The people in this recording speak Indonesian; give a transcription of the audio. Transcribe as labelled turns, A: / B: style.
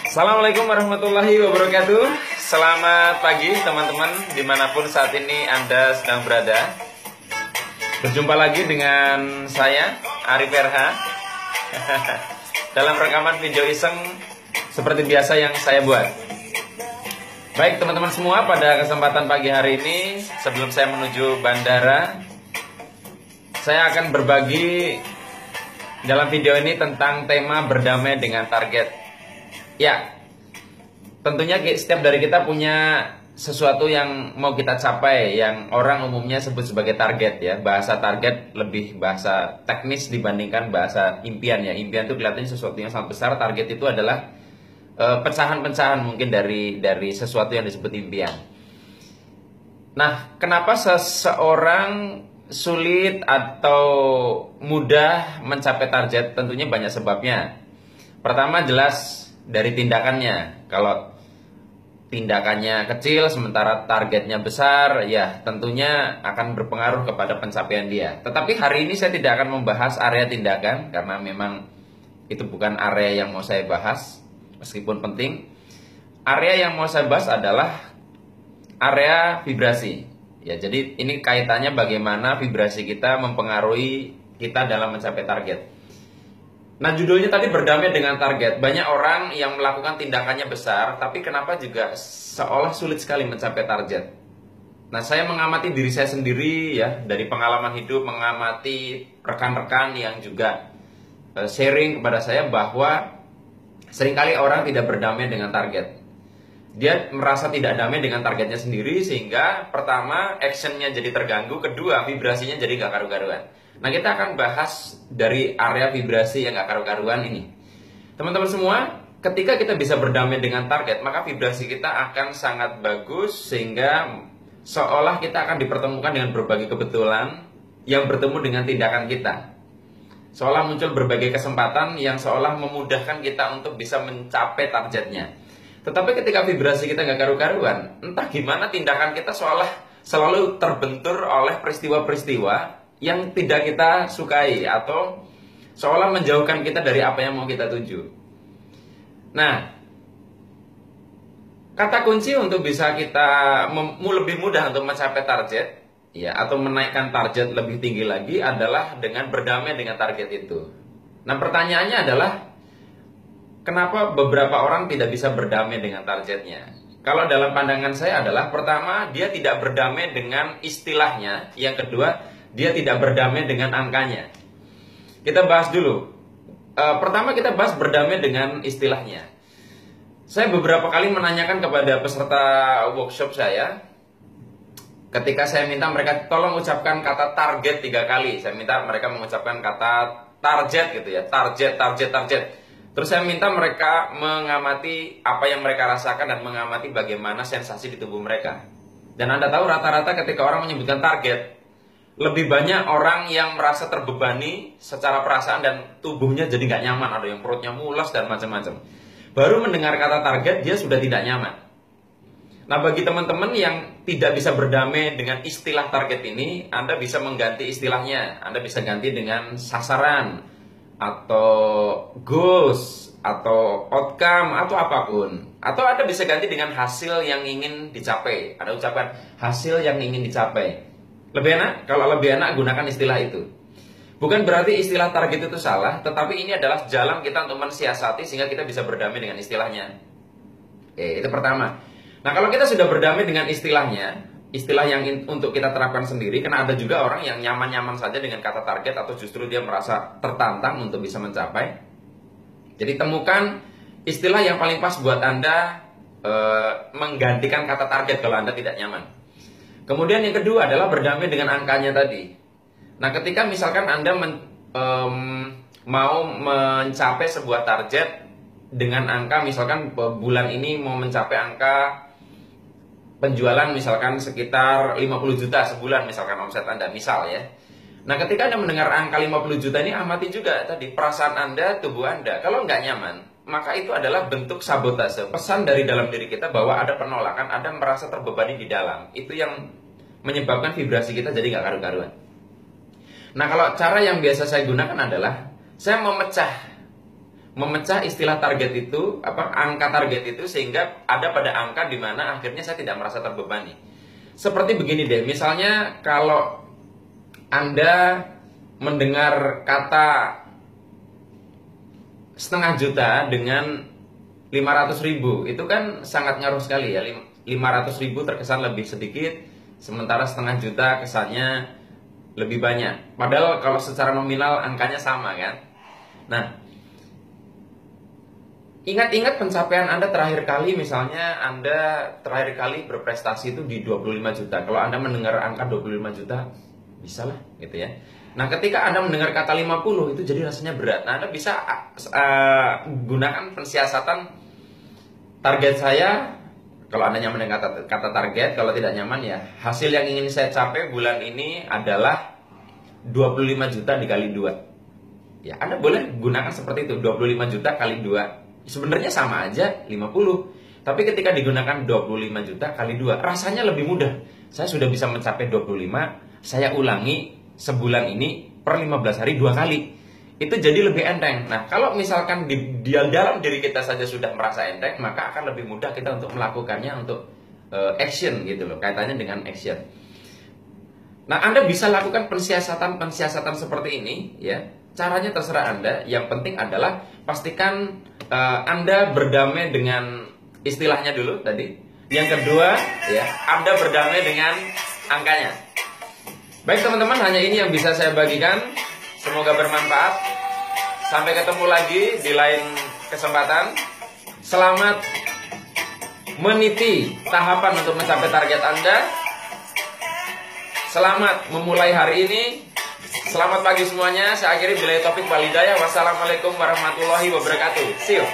A: Assalamualaikum warahmatullahi wabarakatuh. Selamat pagi teman-teman, dimanapun saat ini Anda sedang berada. Berjumpa lagi dengan saya, Arif RH, dalam rekaman video iseng seperti biasa yang saya buat. Baik teman-teman semua, pada kesempatan pagi hari ini, sebelum saya menuju bandara, saya akan berbagi dalam video ini tentang tema berdamai dengan target. Ya, tentunya setiap dari kita punya sesuatu yang mau kita capai, yang orang umumnya sebut sebagai target ya. Bahasa target lebih bahasa teknis dibandingkan bahasa impian ya. Impian itu kelihatannya sesuatu yang sangat besar, target itu adalah pecahan-pecahan mungkin dari sesuatu yang disebut impian. Nah, kenapa seseorang sulit atau mudah mencapai target? Tentunya banyak sebabnya. Pertama jelas dari tindakannya. Kalau tindakannya kecil sementara targetnya besar, ya tentunya akan berpengaruh kepada pencapaian dia. Tetapi hari ini saya tidak akan membahas area tindakan karena memang itu bukan area yang mau saya bahas, meskipun penting. Area yang mau saya bahas adalah area vibrasi. Ya, jadi ini kaitannya bagaimana vibrasi kita mempengaruhi kita dalam mencapai target. Nah, judulnya tadi berdamai dengan target. Banyak orang yang melakukan tindakannya besar, tapi kenapa juga seolah sulit sekali mencapai target. Nah, saya mengamati diri saya sendiri ya, dari pengalaman hidup, mengamati rekan-rekan yang juga sharing kepada saya bahwa seringkali orang tidak berdamai dengan target. Dia merasa tidak damai dengan targetnya sendiri, sehingga pertama actionnya jadi terganggu, kedua vibrasinya jadi gak karu-karuan. Nah, kita akan bahas dari area vibrasi yang gak karu-karuan ini. Teman-teman semua, ketika kita bisa berdamai dengan target, maka vibrasi kita akan sangat bagus, sehingga seolah kita akan dipertemukan dengan berbagai kebetulan yang bertemu dengan tindakan kita. Seolah muncul berbagai kesempatan yang seolah memudahkan kita untuk bisa mencapai targetnya. Tetapi ketika vibrasi kita gak karu-karuan, entah gimana tindakan kita seolah selalu terbentur oleh peristiwa-peristiwa yang tidak kita sukai atau seolah menjauhkan kita dari apa yang mau kita tuju. Nah, kata kunci untuk bisa kita lebih mudah untuk mencapai target ya, atau menaikkan target lebih tinggi lagi adalah dengan berdamai dengan target itu. Nah, pertanyaannya adalah kenapa beberapa orang tidak bisa berdamai dengan targetnya? Kalau dalam pandangan saya adalah, pertama, dia tidak berdamai dengan istilahnya. Yang kedua, dia tidak berdamai dengan angkanya. Kita bahas dulu. Pertama kita bahas berdamai dengan istilahnya. Saya beberapa kali menanyakan kepada peserta workshop saya, ketika saya minta mereka tolong ucapkan kata target 3 kali. Saya minta mereka mengucapkan kata target gitu ya. Target. Terus saya minta mereka mengamati apa yang mereka rasakan dan mengamati bagaimana sensasi di tubuh mereka. Dan Anda tahu rata-rata ketika orang menyebutkan target, lebih banyak orang yang merasa terbebani secara perasaan dan tubuhnya jadi nggak nyaman. Ada yang perutnya mulas dan macam-macam. Baru mendengar kata target, dia sudah tidak nyaman. Nah, bagi teman-teman yang tidak bisa berdamai dengan istilah target ini, Anda bisa mengganti istilahnya. Anda bisa ganti dengan sasaran, atau goals, atau outcome, atau apapun. Atau Anda bisa ganti dengan hasil yang ingin dicapai. Anda ucapkan hasil yang ingin dicapai. Lebih enak? Kalau lebih enak, gunakan istilah itu. Bukan berarti istilah target itu salah, tetapi ini adalah jalan kita untuk mensiasati sehingga kita bisa berdamai dengan istilahnya. Oke, itu pertama. Nah, kalau kita sudah berdamai dengan istilahnya, istilah yang untuk kita terapkan sendiri, karena ada juga orang yang nyaman-nyaman saja dengan kata target atau justru dia merasa tertantang untuk bisa mencapai. Jadi temukan istilah yang paling pas buat Anda menggantikan kata target kalau Anda tidak nyaman. Kemudian yang kedua adalah berdamai dengan angkanya tadi. Nah, ketika misalkan Anda mau mencapai sebuah target dengan angka, misalkan bulan ini mau mencapai angka penjualan misalkan sekitar 50 juta sebulan, misalkan omset Anda, misal ya. Nah, ketika Anda mendengar angka 50 juta ini, amati juga tadi perasaan Anda, tubuh Anda. Kalau nggak nyaman, maka itu adalah bentuk sabotase, pesan dari dalam diri kita bahwa ada penolakan, Anda merasa terbebani di dalam. Itu yang menyebabkan vibrasi kita jadi nggak karu-karuan. Nah, kalau cara yang biasa saya gunakan adalah saya memecah istilah target itu, angka target itu, sehingga ada pada angka di mana akhirnya saya tidak merasa terbebani. Seperti begini deh, misalnya kalau Anda mendengar kata 500 juta dengan 500.000, itu kan sangat ngaruh sekali ya. 500.000 terkesan lebih sedikit, sementara 500 juta kesannya lebih banyak. Padahal kalau secara nominal angkanya sama kan. Nah, ingat-ingat pencapaian Anda terakhir kali, misalnya Anda terakhir kali berprestasi itu di 25 juta. Kalau Anda mendengar angka 25 juta, bisa lah gitu ya. Nah, ketika Anda mendengar kata 50, itu jadi rasanya berat. Nah, Anda bisa gunakan pensiasatan target saya. Kalau Anda nyaman dengan kata target, kalau tidak nyaman ya hasil yang ingin saya capai bulan ini adalah 25 juta dikali 2. Ya, Anda boleh gunakan seperti itu, 25 juta kali 2. Sebenarnya sama aja, 50. Tapi ketika digunakan 25 juta kali 2, rasanya lebih mudah. Saya sudah bisa mencapai 25, saya ulangi sebulan ini per 15 hari 2 kali. Itu jadi lebih enteng. Nah, kalau misalkan di dalam diri kita saja sudah merasa enteng, maka akan lebih mudah kita untuk melakukannya, untuk action gitu loh, kaitannya dengan action. Nah, Anda bisa lakukan pensiasatan seperti ini ya. Caranya terserah Anda. Yang penting adalah pastikan Anda berdamai dengan istilahnya dulu tadi. Yang kedua ya, Anda berdamai dengan angkanya. Baik teman-teman, hanya ini yang bisa saya bagikan. Semoga bermanfaat. Sampai ketemu lagi di lain kesempatan. Selamat meniti tahapan untuk mencapai target Anda. Selamat memulai hari ini. Selamat pagi semuanya. Saya akhiri billahi taufik wal hidayah. Wassalamualaikum warahmatullahi wabarakatuh. See you.